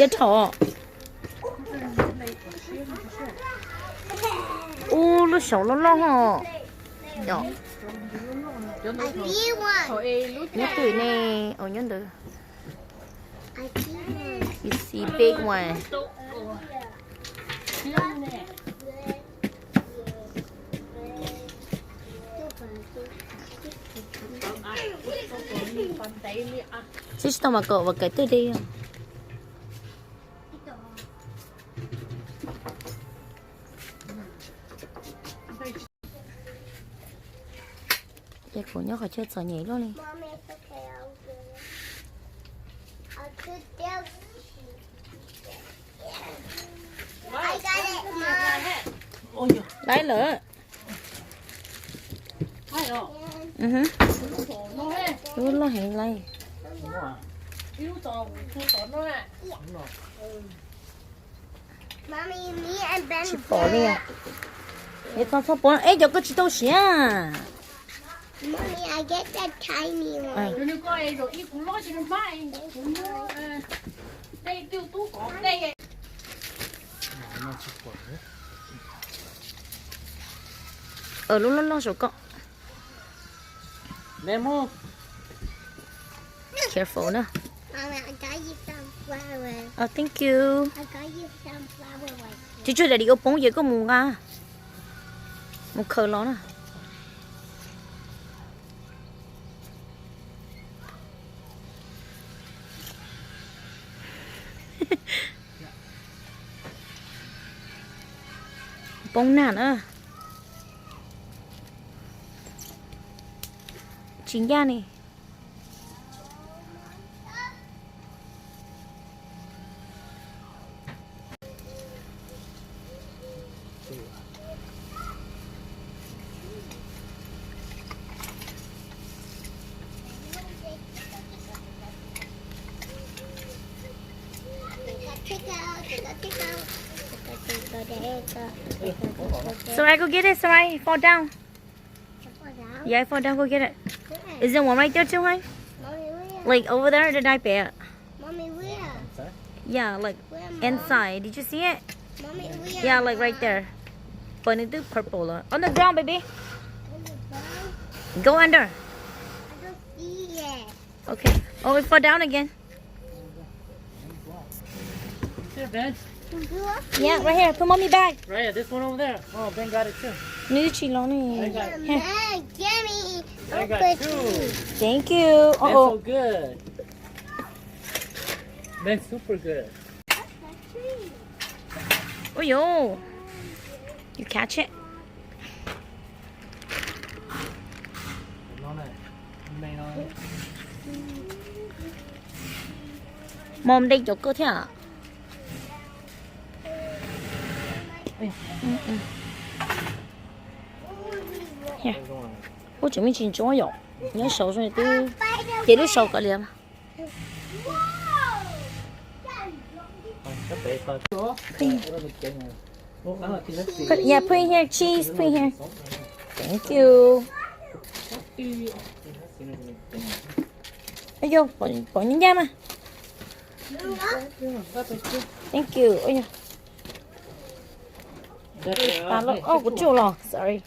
切头。哦，那小了了哈。哟。nhớ từ nè, nhớ từ. You see big one. Sister mà cậu và cái từ đi. Cái cổ nhóc phải chơi trò nhảy luôn đi. Đấy lỡ. Nó lo hẹn lại. Chị bỏ đi à? Ê con sao bỏ? Ê giờ có chị đâu xí à? Mommy, I get that tiny one. Lúc lo số cọ. Nemo. Careful nữa. Mommy, I got you some flowers. Oh, thank you. I got you some flowers. Chú chưa để đi ốp bóng gì có mù à? Một khờ nó nè. Bông nản à? Chính ra này. Sarai, go get it, Sarai. Fall down. Yeah, fall down, go get it. Is there one right there too, honey? Like over there, the diaper. Mommy, where? Yeah, like Where, Mom? inside. Did you see it? Mommy, where? Yeah, like right there. But it's purple. On the ground, baby. On the ground? Go under. I don't see it. Okay. Oh, it fall down again. Here, Ben. Yeah, right here. Put mommy back. Right here, this one over there. Oh, Ben got it too. New chilo I ni. got, Here. Gimme. I got two. Thank you. Ben's so Oh, good. Ben's super good. oh, yo. You catch it? Nó này. Hôm nay nó Mom đây chỗ cơ thế à? Here. 我准备请桌游，你手上都给你手个了吗？ sắp bể coi. Put, yeah, put in here cheese. Put in here. Thank you. Ôi vô, bỏ nhân ra mà. Thank you. Ôi nhờ. Ta lo, oh, của chú lo. Sorry.